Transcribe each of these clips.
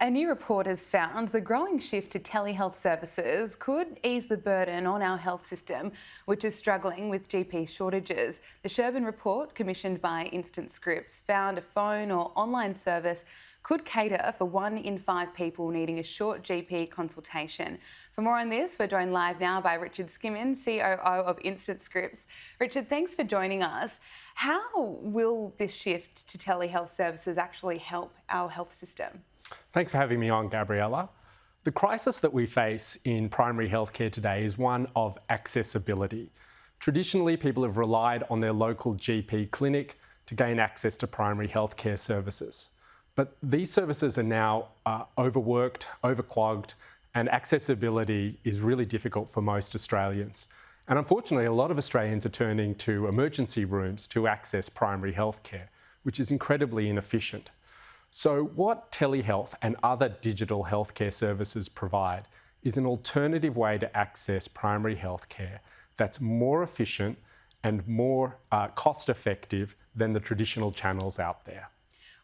A new report has found the growing shift to telehealth services could ease the burden on our health system, which is struggling with GP shortages. The Skimin report, commissioned by InstantScripts, found a phone or online service could cater for 1 in 5 people needing a short GP consultation. For more on this, we're joined live now by Richard Skimin, COO of InstantScripts. Richard, thanks for joining us. How will this shift to telehealth services actually help our health system? Thanks for having me on, Gabriella. The crisis that we face in primary healthcare today is one of accessibility. Traditionally, people have relied on their local GP clinic to gain access to primary healthcare services. But these services are now overworked, overclogged, and accessibility is really difficult for most Australians. And unfortunately, a lot of Australians are turning to emergency rooms to access primary healthcare, which is incredibly inefficient. So what telehealth and other digital healthcare services provide is an alternative way to access primary healthcare that's more efficient and more cost-effective than the traditional channels out there.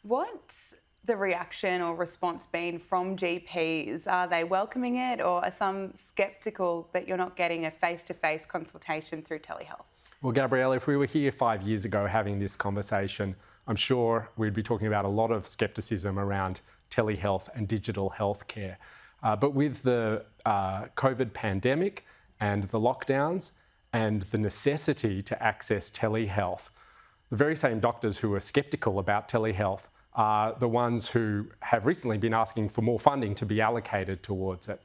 What's the reaction or response been from GPs? Are they welcoming it, or are some sceptical that you're not getting a face-to-face consultation through telehealth? Well, Gabriella, if we were here 5 years ago having this conversation, I'm sure we'd be talking about a lot of scepticism around telehealth and digital healthcare. But with the COVID pandemic and the lockdowns and the necessity to access telehealth, the very same doctors who are sceptical about telehealth are the ones who have recently been asking for more funding to be allocated towards it.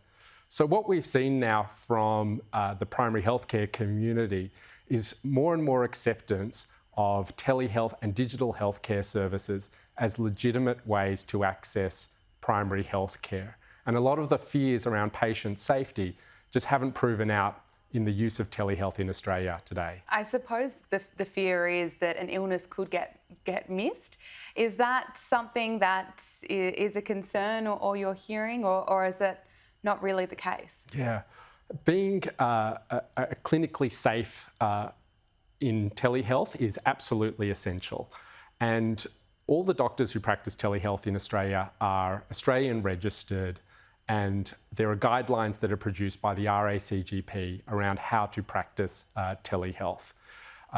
So what we've seen now from the primary healthcare community is more and more acceptance of telehealth and digital healthcare services as legitimate ways to access primary healthcare. And a lot of the fears around patient safety just haven't proven out in the use of telehealth in Australia today. I suppose the fear is that an illness could get missed. Is that something that is a concern or you're hearing, or is that not really the case? Yeah. Being clinically safe in telehealth is absolutely essential. And all the doctors who practice telehealth in Australia are Australian registered, and there are guidelines that are produced by the RACGP around how to practice telehealth.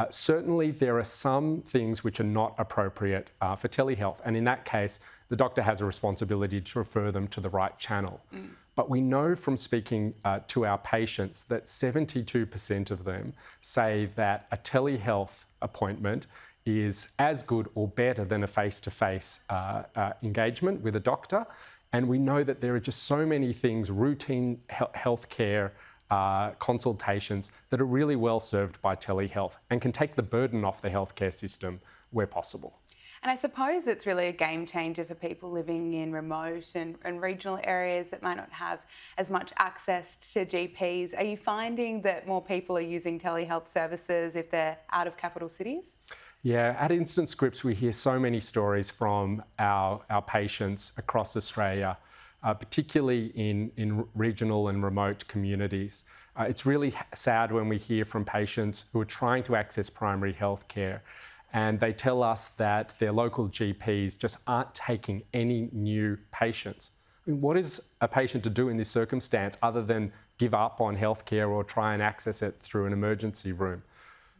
Certainly, there are some things which are not appropriate for telehealth, and in that case, the doctor has a responsibility to refer them to the right channel. But we know from speaking to our patients that 72% of them say that a telehealth appointment is as good or better than a face-to-face engagement with a doctor. And we know that there are just so many things, routine healthcare consultations, that are really well served by telehealth and can take the burden off the healthcare system where possible. And I suppose it's really a game changer for people living in remote and regional areas that might not have as much access to GPs. Are you finding that more people are using telehealth services if they're out of capital cities? Yeah, at InstantScripts, we hear so many stories from our patients across Australia, particularly in regional and remote communities. It's really sad when we hear from patients who are trying to access primary health care, and they tell us that their local GPs just aren't taking any new patients. I mean, what is a patient to do in this circumstance other than give up on healthcare or try and access it through an emergency room?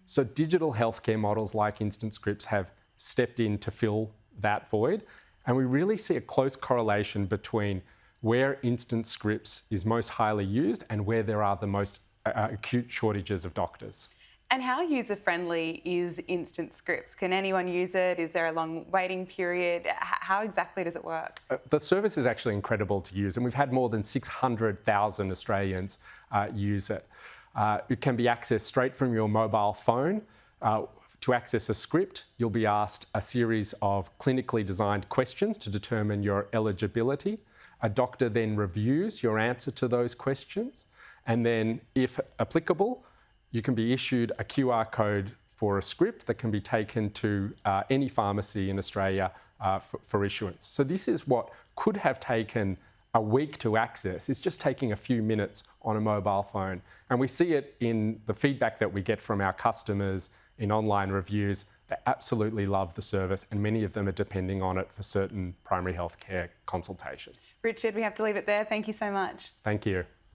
So digital healthcare models like InstantScripts have stepped in to fill that void, and we really see a close correlation between where InstantScripts is most highly used and where there are the most acute shortages of doctors. And how user-friendly is InstantScripts? Can anyone use it? Is there a long waiting period? How exactly does it work? The service is actually incredible to use, and we've had more than 600,000 Australians use it. It can be accessed straight from your mobile phone. To access a script, you'll be asked a series of clinically designed questions to determine your eligibility. A doctor then reviews your answer to those questions, and then, if applicable, you can be issued a QR code for a script that can be taken to any pharmacy in Australia for issuance. So this is what could have taken a week to access. It's just taking a few minutes on a mobile phone. And we see it in the feedback that we get from our customers in online reviews. They absolutely love the service, and many of them are depending on it for certain primary health care consultations. Richard, we have to leave it there. Thank you so much. Thank you.